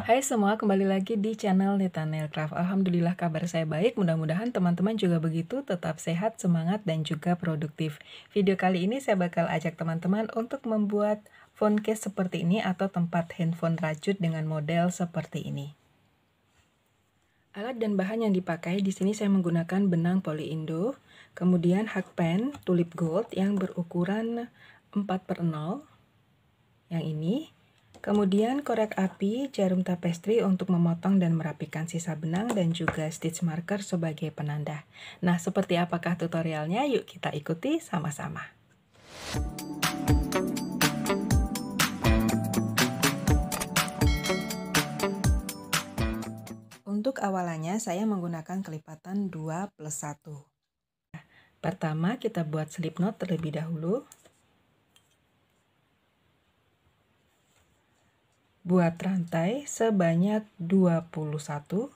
Hai semua, kembali lagi di channel Nita Nailcraft. Alhamdulillah kabar saya baik, mudah-mudahan teman-teman juga begitu, tetap sehat, semangat, dan juga produktif. Video kali ini saya bakal ajak teman-teman untuk membuat phone case seperti ini atau tempat handphone rajut dengan model seperti ini. Alat dan bahan yang dipakai di sini saya menggunakan benang Polyindo, kemudian hakpen tulip gold yang berukuran 4/0, yang ini. Kemudian korek api, jarum tapestri untuk memotong dan merapikan sisa benang, dan juga stitch marker sebagai penanda. Nah, seperti apakah tutorialnya? Yuk kita ikuti sama-sama. Untuk awalannya saya menggunakan kelipatan 2+1. Pertama kita buat slip knot terlebih dahulu. Buat rantai sebanyak 21.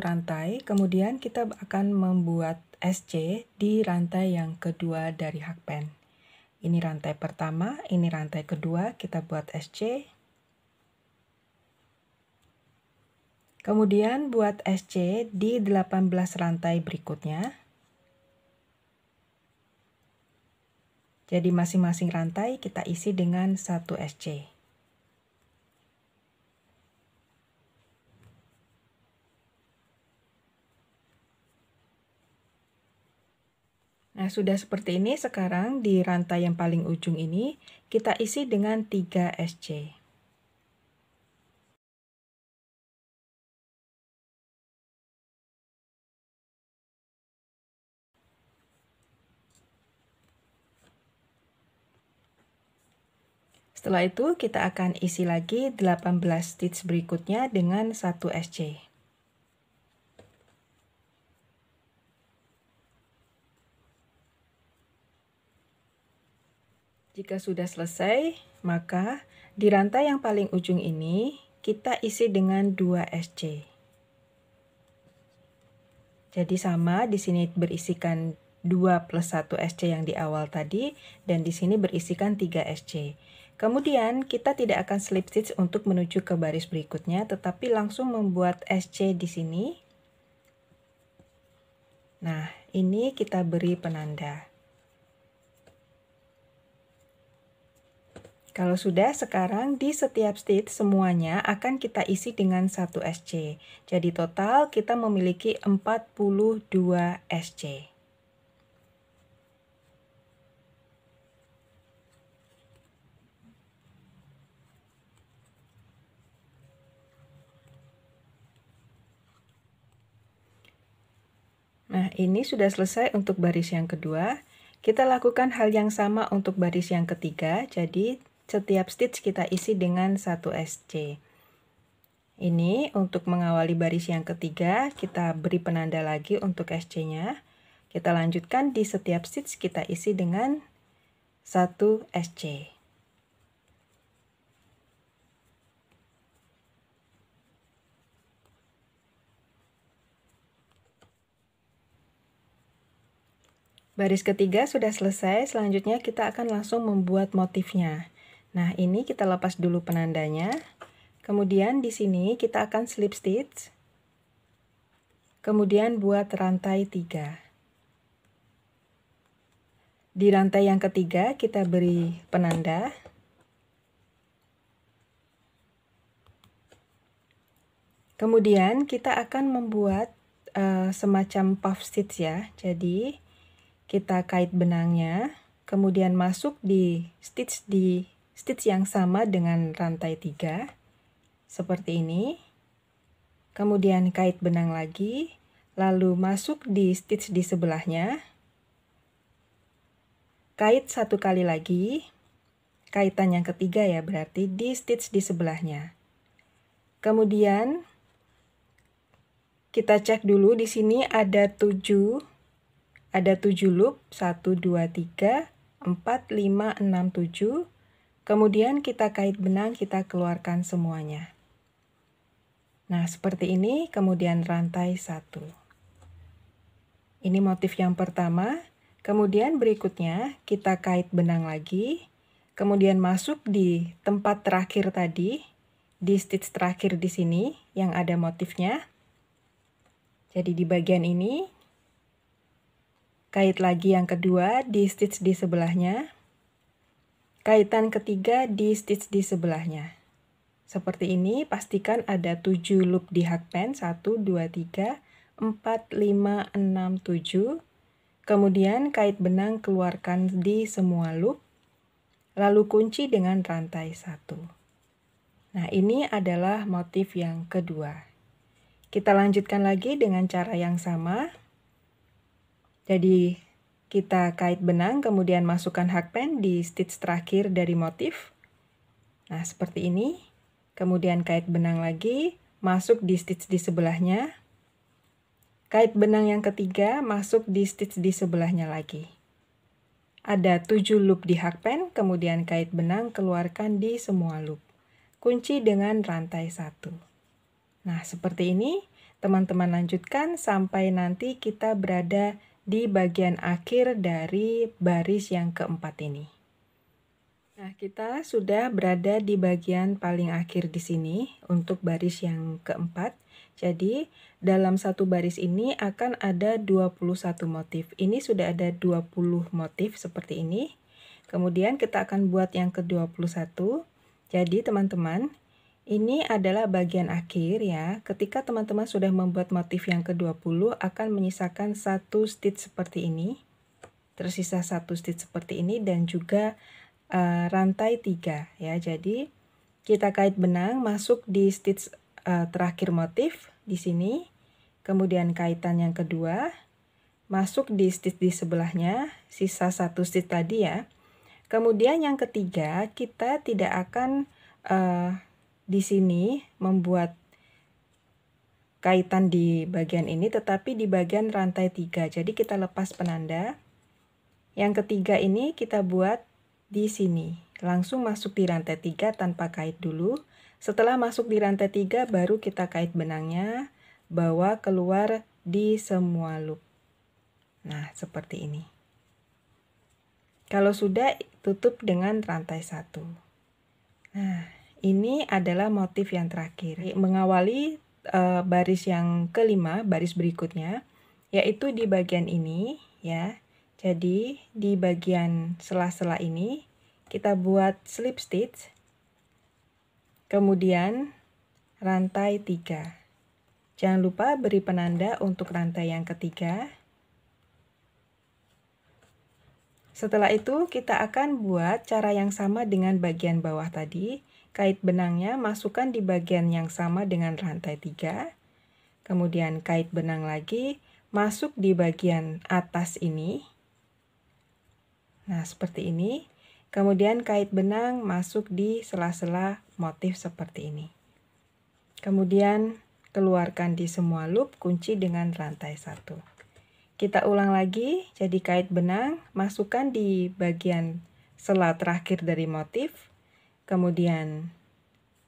Rantai, kemudian kita akan membuat SC di rantai yang kedua dari hakpen. Ini rantai pertama, ini rantai kedua, kita buat SC. Kemudian buat SC di 18 rantai berikutnya. Jadi masing-masing rantai kita isi dengan 1 SC. Nah, sudah seperti ini. Sekarang di rantai yang paling ujung ini kita isi dengan 3 SC. Setelah itu kita akan isi lagi 18 stitch berikutnya dengan 1 SC. Jika sudah selesai, maka di rantai yang paling ujung ini kita isi dengan 2 SC. Jadi sama, di sini berisikan 2+1 SC yang di awal tadi, dan di sini berisikan 3 SC. Kemudian kita tidak akan slip stitch untuk menuju ke baris berikutnya, tetapi langsung membuat SC di sini. Nah, ini kita beri penanda. Kalau sudah, sekarang di setiap stitch semuanya akan kita isi dengan 1 SC. Jadi total kita memiliki 42 SC. Nah, ini sudah selesai untuk baris yang kedua. Kita lakukan hal yang sama untuk baris yang ketiga. Jadi setiap stitch kita isi dengan 1 SC. Ini untuk mengawali baris yang ketiga, kita beri penanda lagi untuk SC-nya. Kita lanjutkan di setiap stitch kita isi dengan 1 SC. Baris ketiga sudah selesai, selanjutnya kita akan langsung membuat motifnya. Nah, ini kita lepas dulu penandanya. Kemudian di sini kita akan slip stitch. Kemudian buat rantai 3. Di rantai yang ketiga kita beri penanda. Kemudian kita akan membuat semacam puff stitch ya. Jadi kita kait benangnya, kemudian masuk di stitch yang sama dengan rantai 3, seperti ini. Kemudian kait benang lagi, lalu masuk di stitch di sebelahnya. Kait 1 kali lagi, kaitan yang ketiga ya, berarti di stitch di sebelahnya. Kemudian kita cek dulu, di sini ada 7 loop, 1, 2, 3, 4, 5, 6, 7. Kemudian kita kait benang, kita keluarkan semuanya. Nah, seperti ini, kemudian rantai 1. Ini motif yang pertama. Kemudian berikutnya kita kait benang lagi. Kemudian masuk di tempat terakhir tadi, di stitch terakhir di sini yang ada motifnya. Jadi di bagian ini, kait lagi yang kedua di stitch di sebelahnya. Kaitan ketiga di stitch di sebelahnya. Seperti ini, pastikan ada 7 loop di hakpen. 1, 2, 3, 4, 5, 6, 7. Kemudian kait benang keluarkan di semua loop. Lalu kunci dengan rantai 1. Nah, ini adalah motif yang kedua. Kita lanjutkan lagi dengan cara yang sama. Jadi, kita kait benang, kemudian masukkan hakpen di stitch terakhir dari motif. Nah, seperti ini. Kemudian kait benang lagi, masuk di stitch di sebelahnya. Kait benang yang ketiga, masuk di stitch di sebelahnya lagi. Ada 7 loop di hakpen, kemudian kait benang keluarkan di semua loop. Kunci dengan rantai 1. Nah, seperti ini, teman-teman lanjutkan sampai nanti kita berada di bagian akhir dari baris yang keempat ini. Nah, kita sudah berada di bagian paling akhir di sini untuk baris yang keempat. Jadi, dalam satu baris ini akan ada 21 motif. Ini sudah ada 20 motif seperti ini. Kemudian kita akan buat yang ke-21. Jadi, teman-teman, ini adalah bagian akhir ya. Ketika teman-teman sudah membuat motif yang ke-20 akan menyisakan satu stitch seperti ini. Tersisa satu stitch seperti ini dan juga rantai 3 ya. Jadi kita kait benang masuk di stitch terakhir motif di sini. Kemudian kaitan yang kedua masuk di stitch di sebelahnya, sisa satu stitch tadi ya. Kemudian yang ketiga kita tidak akan di sini membuat kaitan di bagian ini, tetapi di bagian rantai 3. Jadi kita lepas penanda. Yang ketiga ini kita buat di sini. Langsung masuk di rantai 3 tanpa kait dulu. Setelah masuk di rantai 3 baru kita kait benangnya, bawa keluar di semua loop. Nah, seperti ini. Kalau sudah, tutup dengan rantai 1. Nah, ini adalah motif yang terakhir. Mengawali baris yang kelima, baris berikutnya, yaitu di bagian ini ya. Jadi di bagian sela-sela ini kita buat slip stitch, kemudian rantai 3. Jangan lupa beri penanda untuk rantai yang ketiga. Setelah itu kita akan buat cara yang sama dengan bagian bawah tadi. Kait benangnya masukkan di bagian yang sama dengan rantai 3. Kemudian kait benang lagi, masuk di bagian atas ini. Nah, seperti ini. Kemudian kait benang masuk di sela-sela motif seperti ini. Kemudian keluarkan di semua loop, kunci dengan rantai 1. Kita ulang lagi, jadi kait benang, masukkan di bagian sela terakhir dari motif. Kemudian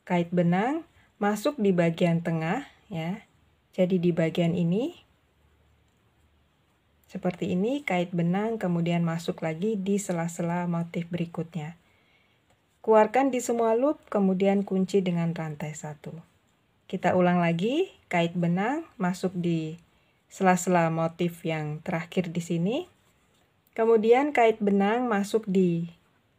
kait benang, masuk di bagian tengah ya. Jadi di bagian ini. Seperti ini, kait benang kemudian masuk lagi di sela-sela motif berikutnya. Keluarkan di semua loop, kemudian kunci dengan rantai 1. Kita ulang lagi, kait benang masuk di sela-sela motif yang terakhir di sini. Kemudian kait benang masuk di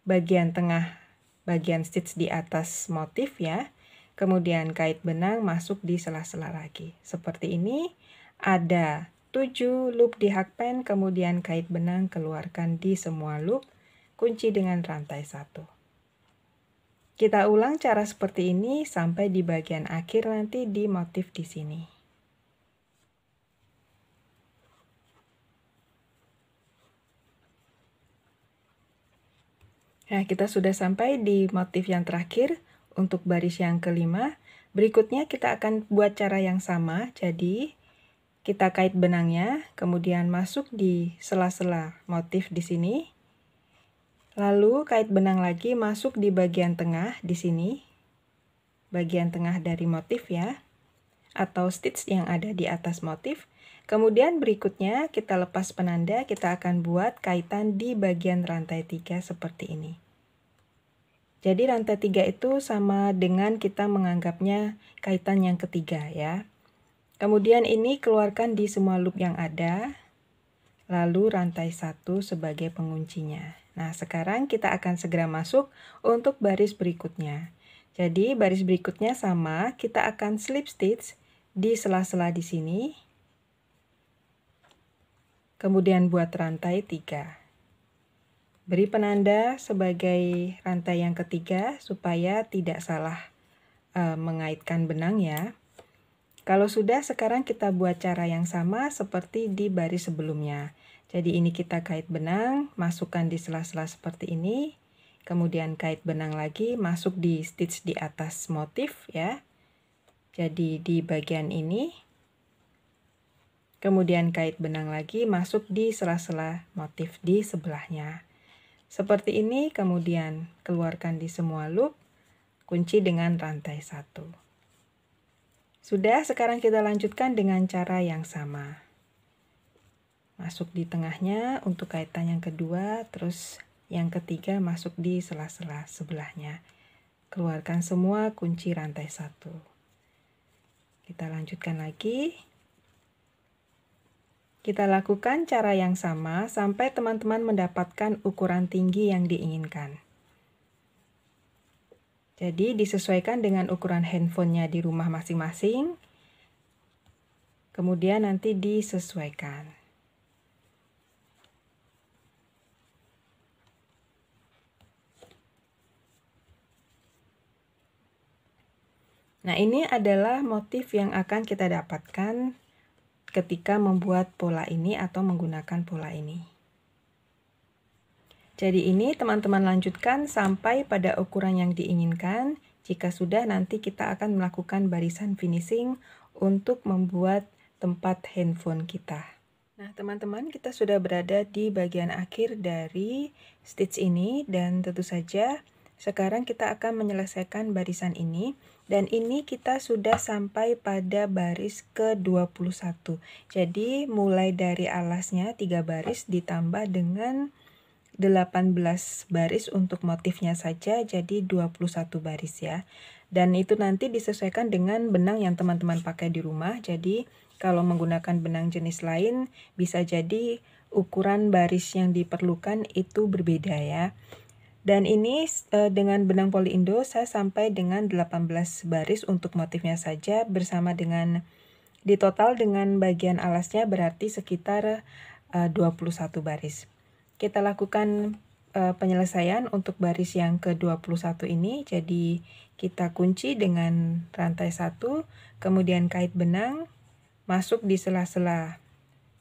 bagian tengah, bagian stitch di atas motif ya. Kemudian kait benang masuk di sela-sela lagi. Seperti ini, ada 7 loop di hakpen, kemudian kait benang keluarkan di semua loop, kunci dengan rantai 1. Kita ulang cara seperti ini sampai di bagian akhir nanti di motif di sini. Nah, kita sudah sampai di motif yang terakhir untuk baris yang kelima. Berikutnya kita akan buat cara yang sama, jadi kita kait benangnya, kemudian masuk di sela-sela motif di sini. Lalu kait benang lagi masuk di bagian tengah di sini. Bagian tengah dari motif ya, atau stitch yang ada di atas motif. Kemudian berikutnya kita lepas penanda, kita akan buat kaitan di bagian rantai 3 seperti ini. Jadi rantai 3 itu sama dengan kita menganggapnya kaitan yang ketiga ya. Kemudian ini keluarkan di semua loop yang ada, lalu rantai 1 sebagai penguncinya. Nah, sekarang kita akan segera masuk untuk baris berikutnya. Jadi baris berikutnya sama, kita akan slip stitch di sela-sela di sini. Kemudian buat rantai 3. Beri penanda sebagai rantai yang ketiga supaya tidak salah mengaitkan benang ya. Kalau sudah, sekarang kita buat cara yang sama seperti di baris sebelumnya. Jadi ini kita kait benang, masukkan di sela-sela seperti ini. Kemudian kait benang lagi, masuk di stitch di atas motif ya. Jadi di bagian ini. Kemudian kait benang lagi, masuk di sela-sela motif di sebelahnya. Seperti ini, kemudian keluarkan di semua loop, kunci dengan rantai 1. Sudah, sekarang kita lanjutkan dengan cara yang sama. Masuk di tengahnya untuk kaitan yang kedua, terus yang ketiga masuk di sela-sela sebelahnya. Keluarkan semua, kunci rantai 1. Kita lanjutkan lagi. Kita lakukan cara yang sama sampai teman-teman mendapatkan ukuran tinggi yang diinginkan. Jadi disesuaikan dengan ukuran handphonenya di rumah masing-masing. Kemudian nanti disesuaikan. Nah, ini adalah motif yang akan kita dapatkan ketika membuat pola ini atau menggunakan pola ini. Jadi ini teman-teman lanjutkan sampai pada ukuran yang diinginkan. Jika sudah, nanti kita akan melakukan barisan finishing untuk membuat tempat handphone kita. Nah, teman-teman, kita sudah berada di bagian akhir dari stitch ini dan tentu saja sekarang kita akan menyelesaikan barisan ini. Dan ini kita sudah sampai pada baris ke-21. Jadi mulai dari alasnya 3 baris ditambah dengan 18 baris untuk motifnya saja, jadi 21 baris ya. Dan itu nanti disesuaikan dengan benang yang teman-teman pakai di rumah. Jadi kalau menggunakan benang jenis lain bisa jadi ukuran baris yang diperlukan itu berbeda ya. Dan ini dengan benang Poliindo saya sampai dengan 18 baris untuk motifnya saja bersama dengan di total dengan bagian alasnya berarti sekitar 21 baris. Kita lakukan penyelesaian untuk baris yang ke-21 ini. Jadi kita kunci dengan rantai 1, kemudian kait benang, masuk di sela-sela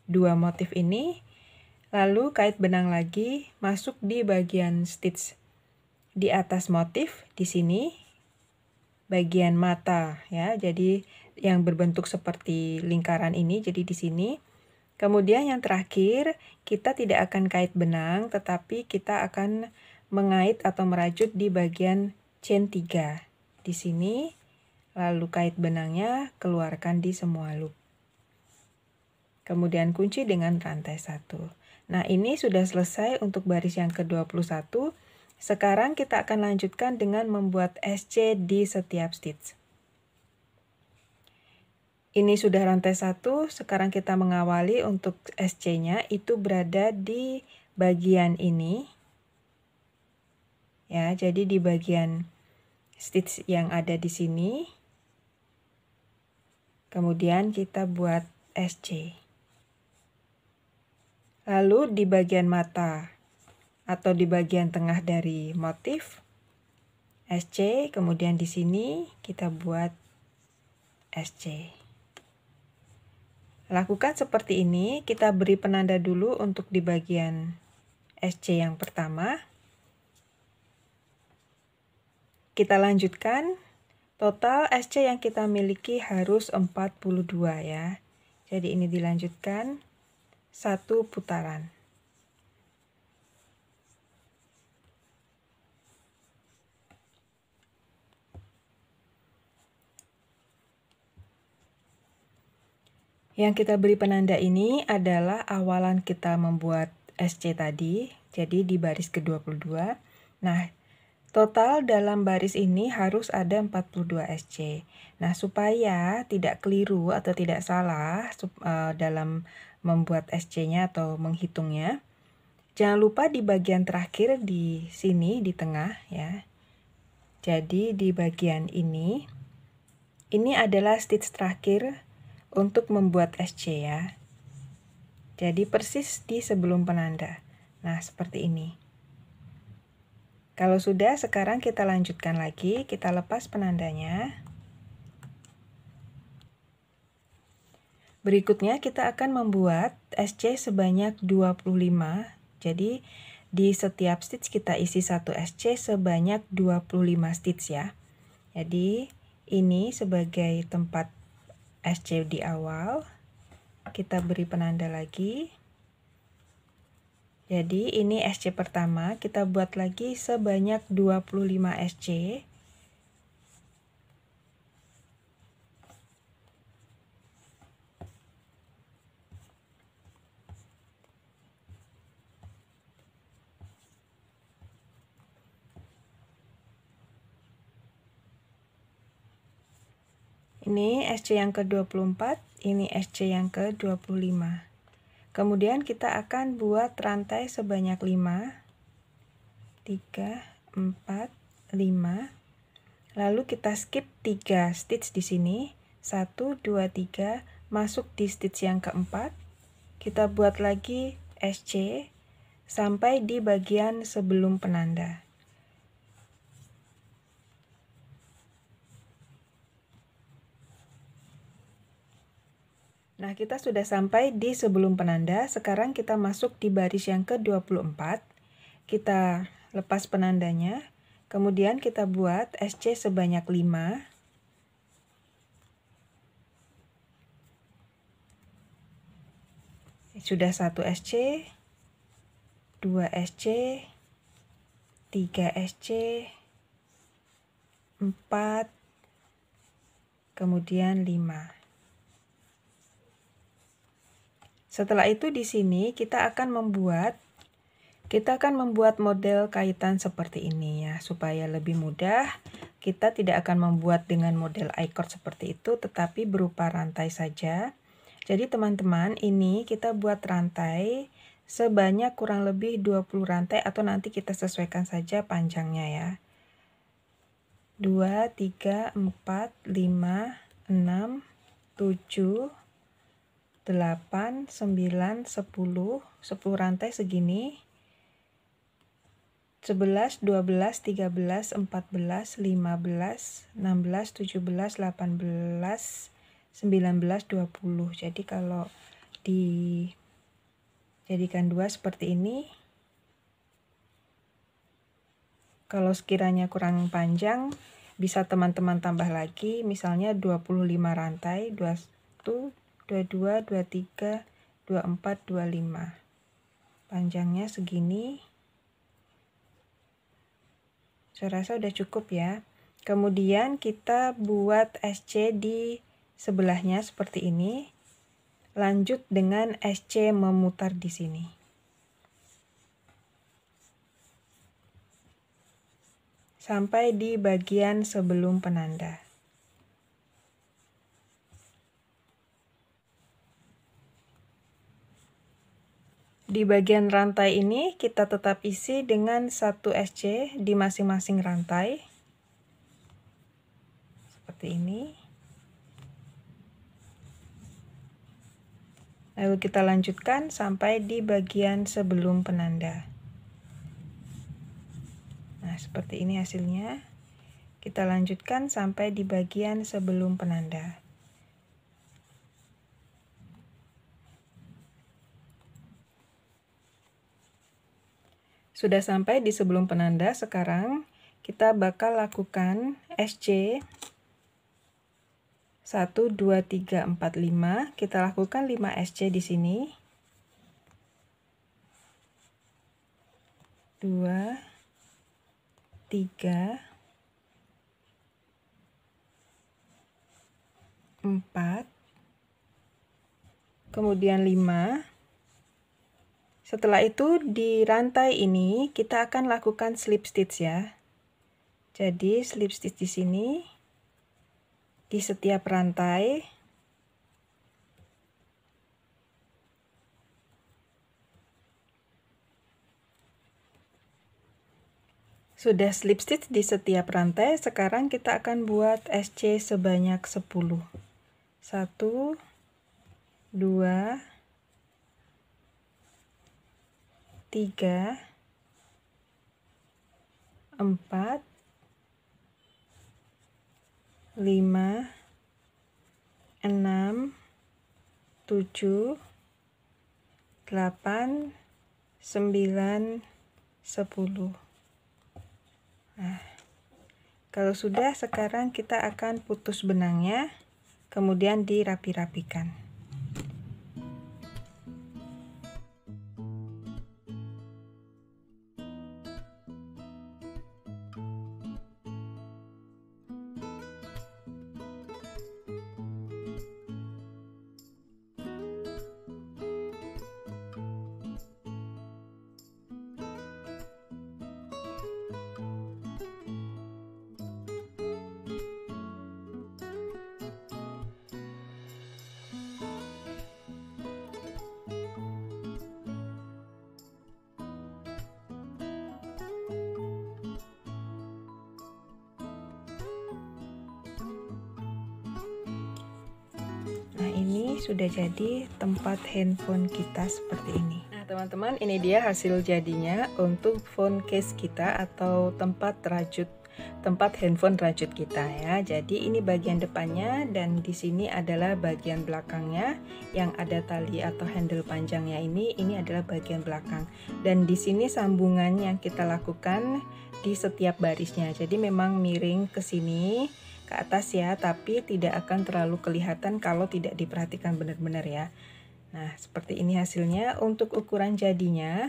2 motif ini. Lalu kait benang lagi, masuk di bagian stitch di atas motif di sini, bagian mata ya. Jadi yang berbentuk seperti lingkaran ini, jadi di sini. Kemudian yang terakhir, kita tidak akan kait benang, tetapi kita akan mengait atau merajut di bagian chain 3 di sini. Lalu kait benangnya, keluarkan di semua loop. Kemudian kunci dengan rantai 1. Nah, ini sudah selesai untuk baris yang ke-21. Sekarang kita akan lanjutkan dengan membuat SC di setiap stitch. Ini sudah rantai 1, sekarang kita mengawali untuk SC-nya itu berada di bagian ini. Ya, jadi di bagian stitch yang ada di sini. Kemudian kita buat SC. Lalu di bagian mata atau di bagian tengah dari motif SC, kemudian di sini kita buat SC. Lakukan seperti ini, kita beri penanda dulu untuk di bagian SC yang pertama. Kita lanjutkan, total SC yang kita miliki harus 42 ya. Jadi ini dilanjutkan 1 putaran. Yang kita beri penanda ini adalah awalan kita membuat SC tadi, jadi di baris ke-22. Nah, total dalam baris ini harus ada 42 SC. Nah, supaya tidak keliru atau tidak salah dalam membuat SC-nya atau menghitungnya, jangan lupa di bagian terakhir di sini, di tengah ya. Jadi di bagian ini adalah stitch terakhir untuk membuat SC ya. Jadi persis di sebelum penanda. Nah, seperti ini. Kalau sudah, sekarang kita lanjutkan lagi, kita lepas penandanya. Berikutnya kita akan membuat SC sebanyak 25. Jadi di setiap stitch kita isi 1 SC sebanyak 25 stitch ya. Jadi ini sebagai tempat SC di awal. Kita beri penanda lagi. Jadi ini SC pertama, kita buat lagi sebanyak 25 SC. Ini SC yang ke-24, ini SC yang ke-25. Kemudian kita akan buat rantai sebanyak 5, 3, 4, 5. Lalu kita skip 3 stitch di sini. 1, 2, 3, masuk di stitch yang keempat. Kita buat lagi SC sampai di bagian sebelum penanda. Nah, kita sudah sampai di sebelum penanda. Sekarang kita masuk di baris yang ke-24. Kita lepas penandanya. Kemudian kita buat SC sebanyak 5. Sudah 1 SC, 2 SC, 3 SC, 4, kemudian 5. Setelah itu di sini kita akan membuat model kaitan seperti ini ya, supaya lebih mudah. Kita tidak akan membuat dengan model I-cord seperti itu, tetapi berupa rantai saja. Jadi teman-teman, ini kita buat rantai sebanyak kurang lebih 20 rantai atau nanti kita sesuaikan saja panjangnya ya. 2, 3, 4, 5, 6, 7, 8, 9, 10, 10 rantai segini. 11, 12, 13, 14, 15, 16, 17, 18, 19, 20. Jadi kalau dijadikan 2 seperti ini. Kalau sekiranya kurang panjang, bisa teman-teman tambah lagi, misalnya 25 rantai, 21, 22, 23, 24, 25. Panjangnya segini. Saya rasa udah cukup ya. Kemudian kita buat SC di sebelahnya seperti ini. Lanjut dengan SC memutar di sini. Sampai di bagian sebelum penanda. Di bagian rantai ini kita tetap isi dengan 1 SC di masing-masing rantai. Seperti ini. Lalu kita lanjutkan sampai di bagian sebelum penanda. Nah, seperti ini hasilnya. Kita lanjutkan sampai di bagian sebelum penanda. Sudah sampai di sebelum penanda, sekarang kita bakal lakukan SC 1, 2, 3, 4, 5. Kita lakukan 5 SC di sini. 2, 3, 4, kemudian 5. Setelah itu di rantai ini kita akan lakukan slip stitch ya. Jadi slip stitch di sini di setiap rantai. Sudah slip stitch di setiap rantai, sekarang kita akan buat SC sebanyak 10. 1 2 3 4 5 6 7 8 9 10. Nah, kalau sudah, sekarang kita akan putus benangnya, kemudian dirapi-rapikan. Nah, ini sudah jadi tempat handphone kita seperti ini. Nah, teman-teman, ini dia hasil jadinya untuk phone case kita atau tempat handphone rajut kita ya. Jadi ini bagian depannya dan di sini adalah bagian belakangnya yang ada tali atau handle panjangnya ini adalah bagian belakang. Dan di sini sambungan yang kita lakukan di setiap barisnya. Jadi memang miring ke sini ke atas ya, tapi tidak akan terlalu kelihatan kalau tidak diperhatikan benar-benar ya. Nah, seperti ini hasilnya. Untuk ukuran jadinya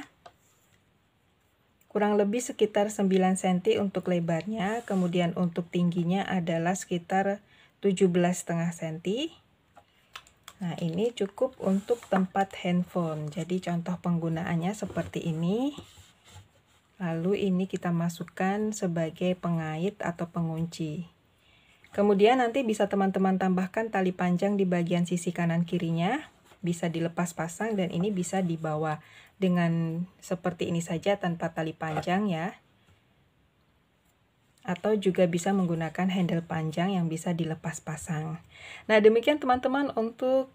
kurang lebih sekitar 9 cm untuk lebarnya, kemudian untuk tingginya adalah sekitar 17,5 cm. Nah, ini cukup untuk tempat handphone. Jadi contoh penggunaannya seperti ini. Lalu ini kita masukkan sebagai pengait atau pengunci. Kemudian nanti bisa teman-teman tambahkan tali panjang di bagian sisi kanan kirinya, bisa dilepas pasang dan ini bisa dibawa dengan seperti ini saja tanpa tali panjang ya. Atau juga bisa menggunakan handle panjang yang bisa dilepas pasang. Nah, demikian teman-teman untuk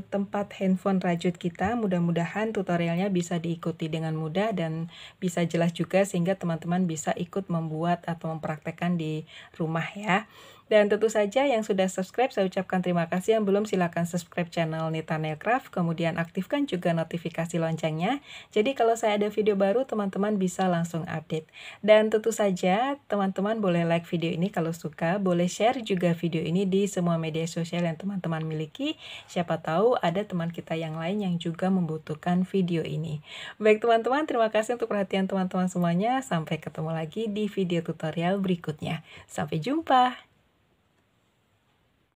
tempat handphone rajut kita. Mudah-mudahan tutorialnya bisa diikuti dengan mudah dan bisa jelas juga sehingga teman-teman bisa ikut membuat atau mempraktekkan di rumah ya. Dan tentu saja yang sudah subscribe saya ucapkan terima kasih, yang belum silakan subscribe channel Nita Nailcraft, kemudian aktifkan juga notifikasi loncengnya. Jadi kalau saya ada video baru teman-teman bisa langsung update. Dan tentu saja teman-teman boleh like video ini kalau suka, boleh share juga video ini di semua media sosial yang teman-teman miliki. Siapa tahu ada teman kita yang lain yang juga membutuhkan video ini. Baik teman-teman, terima kasih untuk perhatian teman-teman semuanya. Sampai ketemu lagi di video tutorial berikutnya. Sampai jumpa.